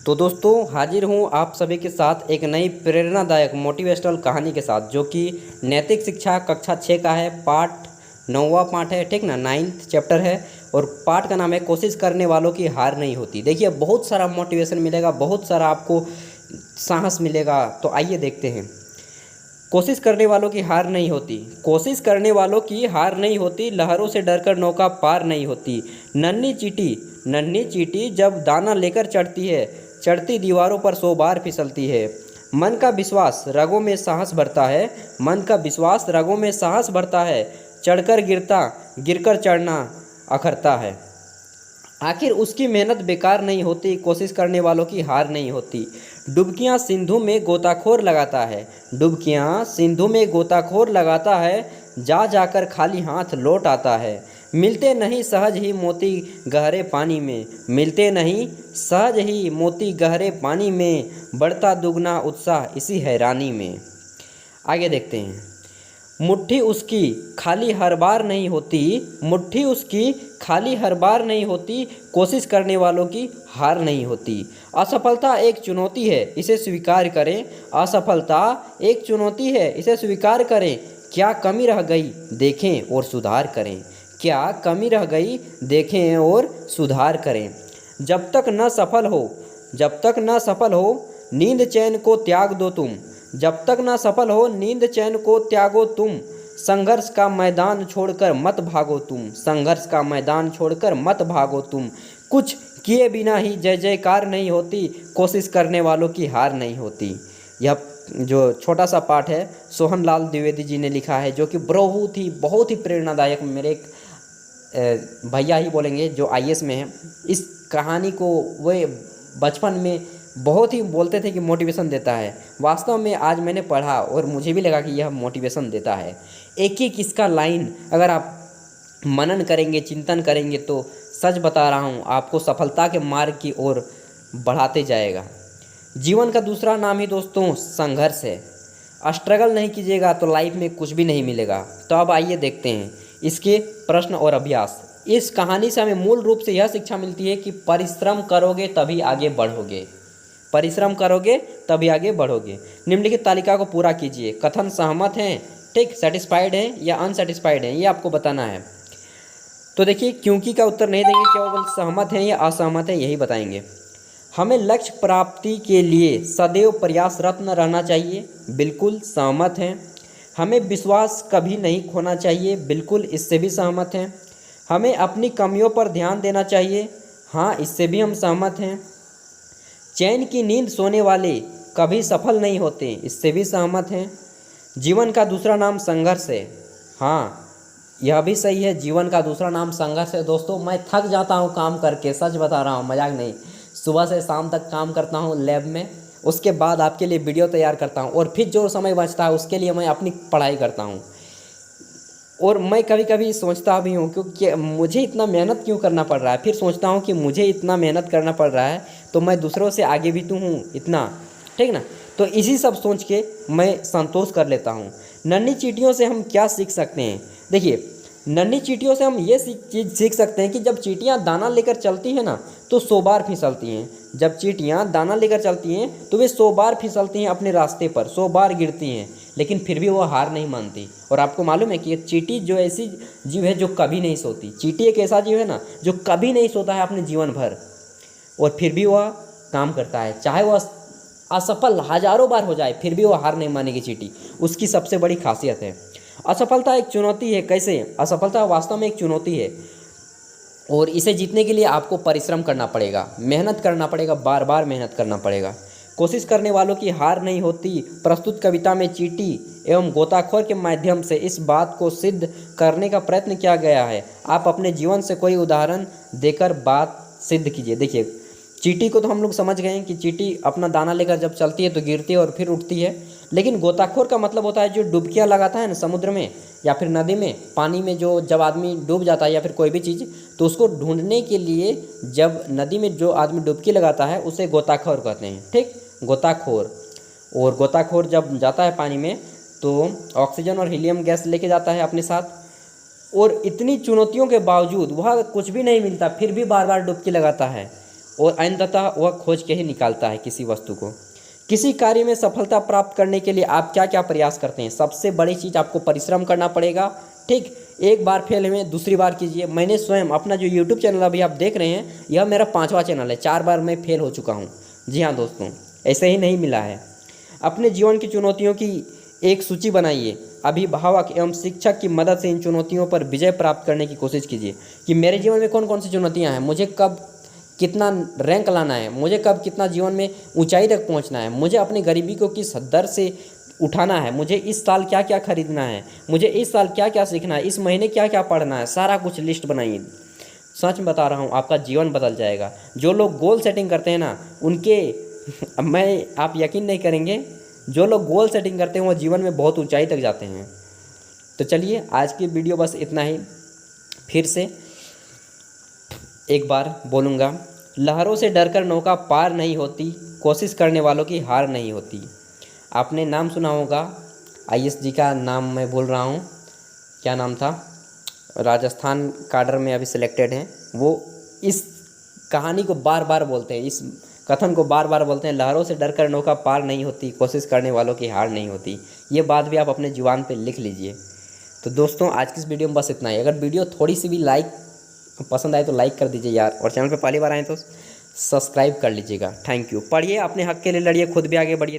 तो दोस्तों हाजिर हूँ आप सभी के साथ एक नई प्रेरणादायक मोटिवेशनल कहानी के साथ, जो कि नैतिक शिक्षा कक्षा 6 का है। पाठ 9वां पाठ है, ठीक ना, 9th चैप्टर है। और पाठ का नाम है कोशिश करने वालों की हार नहीं होती। देखिए बहुत सारा मोटिवेशन मिलेगा, बहुत सारा आपको साहस मिलेगा। तो आइए देखते हैं। कोशिश करने वालों की हार नहीं होती। कोशिश करने वालों की हार नहीं होती, लहरों से डरकर नौका पार नहीं होती। नन्ही चींटी जब दाना लेकर चढ़ती है, चढ़ती दीवारों पर 100 बार फिसलती है। मन का विश्वास रगों में साहस भरता है, मन का विश्वास रगों में साहस भरता है। चढ़कर गिरता, गिरकर चढ़ना अखरता है। आखिर उसकी मेहनत बेकार नहीं होती, कोशिश करने वालों की हार नहीं होती। डुबकियां सिंधु में गोताखोर लगाता है, डुबकियां सिंधु में गोताखोर लगाता है। जा जाकर खाली हाथ लौट आता है। मिलते नहीं सहज ही मोती गहरे पानी में, मिलते नहीं सहज ही मोती गहरे पानी में। बढ़ता दुगना उत्साह इसी हैरानी में। आगे देखते हैं। मुट्ठी उसकी खाली हर बार नहीं होती, मुट्ठी उसकी खाली हर बार नहीं होती। कोशिश करने वालों की हार नहीं होती। असफलता एक चुनौती है, इसे स्वीकार करें। असफलता एक चुनौती है, इसे स्वीकार करें। क्या कमी रह गई देखें और सुधार करें, क्या कमी रह गई देखें और सुधार करें। जब तक न सफल हो, जब तक न सफल हो, नींद चैन को त्याग दो तुम। जब तक न सफल हो, नींद चैन को त्यागो तुम। संघर्ष का मैदान छोड़कर मत भागो तुम, संघर्ष का मैदान छोड़कर मत भागो तुम। कुछ किए बिना ही जय जयकार नहीं होती, कोशिश करने वालों की हार नहीं होती। यह जो छोटा सा पाठ है सोहन लाल द्विवेदी जी ने लिखा है, जो कि बहुत ही प्रेरणादायक, मेरे एक भैया ही बोलेंगे जो आईएएस में हैं। इस कहानी को वे बचपन में बहुत ही बोलते थे कि मोटिवेशन देता है। वास्तव में आज मैंने पढ़ा और मुझे भी लगा कि यह मोटिवेशन देता है। एक एक इसका लाइन अगर आप मनन करेंगे, चिंतन करेंगे, तो सच बता रहा हूँ आपको सफलता के मार्ग की ओर बढ़ाते जाएगा। जीवन का दूसरा नाम ही दोस्तों संघर्ष है। स्ट्रगल नहीं कीजिएगा तो लाइफ में कुछ भी नहीं मिलेगा। तो अब आइए देखते हैं इसके प्रश्न और अभ्यास। इस कहानी से हमें मूल रूप से यह शिक्षा मिलती है कि परिश्रम करोगे तभी आगे बढ़ोगे, परिश्रम करोगे तभी आगे बढ़ोगे। निम्नलिखित तालिका को पूरा कीजिए। कथन सहमत हैं, ठीक, सेटिस्फाइड हैं या अनसेटिस्फाइड हैं, ये आपको बताना है। तो देखिए क्योंकि का उत्तर नहीं देंगे, केवल सहमत हैं या असहमत हैं यही बताएंगे। हमें लक्ष्य प्राप्ति के लिए सदैव प्रयासरत न रहना चाहिए, बिल्कुल सहमत हैं। हमें विश्वास कभी नहीं खोना चाहिए, बिल्कुल इससे भी सहमत हैं। हमें अपनी कमियों पर ध्यान देना चाहिए, हाँ इससे भी हम सहमत हैं। चैन की नींद सोने वाले कभी सफल नहीं होते, इससे भी सहमत हैं। जीवन का दूसरा नाम संघर्ष है, हाँ यह भी सही है, जीवन का दूसरा नाम संघर्ष है। दोस्तों मैं थक जाता हूँ काम करके, सच बता रहा हूँ, मजाक नहीं। सुबह से शाम तक काम करता हूँ लैब में, उसके बाद आपके लिए वीडियो तैयार करता हूँ, और फिर जो समय बचता है उसके लिए मैं अपनी पढ़ाई करता हूँ। और मैं कभी कभी सोचता भी हूँ क्योंकि मुझे इतना मेहनत क्यों करना पड़ रहा है। फिर सोचता हूँ कि मुझे इतना मेहनत करना पड़ रहा है तो मैं दूसरों से आगे भी तो हूँ इतना, ठीक ना। तो इसी सब सोच के मैं संतोष कर लेता हूँ। नन्ही चींटियों से हम क्या सीख सकते हैं? देखिए नन्ही चींटियों से हम ये चीज़ सीख सकते हैं कि जब चींटियाँ दाना लेकर चलती हैं ना तो 100 बार फिसलती हैं। जब चींटियाँ दाना लेकर चलती हैं तो वे 100 बार फिसलती हैं अपने रास्ते पर, 100 बार गिरती हैं, लेकिन फिर भी वो हार नहीं मानती। और आपको मालूम है कि ये चींटी जो ऐसी जीव है जो कभी नहीं सोती। चींटी एक ऐसा जीव है ना जो कभी नहीं सोता है अपने जीवन भर, और फिर भी वह काम करता है। चाहे वह असफल हजारों बार हो जाए फिर भी वह हार नहीं मानेगी चींटी, उसकी सबसे बड़ी खासियत है। असफलता एक चुनौती है। कैसे? असफलता वास्तव में एक चुनौती है, और इसे जीतने के लिए आपको परिश्रम करना पड़ेगा, मेहनत करना पड़ेगा, बार बार मेहनत करना पड़ेगा। कोशिश करने वालों की हार नहीं होती। प्रस्तुत कविता में चींटी एवं गोताखोर के माध्यम से इस बात को सिद्ध करने का प्रयत्न किया गया है। आप अपने जीवन से कोई उदाहरण देकर बात सिद्ध कीजिए। देखिए चींटी को तो हम लोग समझ गए हैं कि चींटी अपना दाना लेकर जब चलती है तो गिरती है और फिर उठती है, लेकिन गोताखोर का मतलब होता है जो डुबकियाँ लगाता है ना समुद्र में या फिर नदी में, पानी में, जो जब आदमी डूब जाता है या फिर कोई भी चीज़, तो उसको ढूंढने के लिए जब नदी में जो आदमी डुबकी लगाता है उसे गोताखोर कहते हैं, ठीक, गोताखोर। और गोताखोर जब जाता है पानी में तो ऑक्सीजन और हीलियम गैस लेके जाता है अपने साथ, और इतनी चुनौतियों के बावजूद वह कुछ भी नहीं मिलता फिर भी बार बार डुबकी लगाता है। और अंततः वह खोज के ही निकालता है किसी वस्तु को। किसी कार्य में सफलता प्राप्त करने के लिए आप क्या क्या प्रयास करते हैं? सबसे बड़ी चीज़ आपको परिश्रम करना पड़ेगा, ठीक। एक बार फेल हुए दूसरी बार कीजिए। मैंने स्वयं अपना जो यूट्यूब चैनल अभी आप देख रहे हैं, यह मेरा 5वां चैनल है। 4 बार मैं फेल हो चुका हूँ। जी हाँ दोस्तों, ऐसे ही नहीं मिला है। अपने जीवन की चुनौतियों की एक सूची बनाइए। अभिभावक एवं शिक्षक की मदद से इन चुनौतियों पर विजय प्राप्त करने की कोशिश कीजिए कि मेरे जीवन में कौन कौन सी चुनौतियाँ हैं, मुझे कब कितना रैंक लाना है, मुझे कब कितना जीवन में ऊंचाई तक पहुंचना है, मुझे अपनी गरीबी को किस दर से उठाना है, मुझे इस साल क्या क्या खरीदना है, मुझे इस साल क्या क्या सीखना है, इस महीने क्या क्या पढ़ना है, सारा कुछ लिस्ट बनाइए। सच में बता रहा हूँ, आपका जीवन बदल जाएगा। जो लोग गोल सेटिंग करते हैं ना, उनके आप यकीन नहीं करेंगे, जो लोग गोल सेटिंग करते हैं वो जीवन में बहुत ऊंचाई तक जाते हैं। तो चलिए, आज की वीडियो बस इतना ही। फिर से एक बार बोलूँगा, लहरों से डरकर नौका पार नहीं होती, कोशिश करने वालों की हार नहीं होती। आपने नाम सुना होगा, आईएएस जी का नाम मैं भूल रहा हूँ, क्या नाम था, राजस्थान काडर में अभी सिलेक्टेड हैं। वो इस कहानी को बार बार बोलते हैं, इस कथन को बार बार बोलते हैं, लहरों से डरकर नौका पार नहीं होती, कोशिश करने वालों की हार नहीं होती। ये बात भी आप अपने जुबान पे लिख लीजिए। तो दोस्तों, आज की इस वीडियो में बस इतना ही। अगर वीडियो थोड़ी सी भी पसंद आए तो लाइक कर दीजिए यार, और चैनल पे पहली बार आए तो सब्सक्राइब कर लीजिएगा। Thank you. पढ़िए, अपने हक के लिए लड़िए, खुद भी आगे बढ़िए।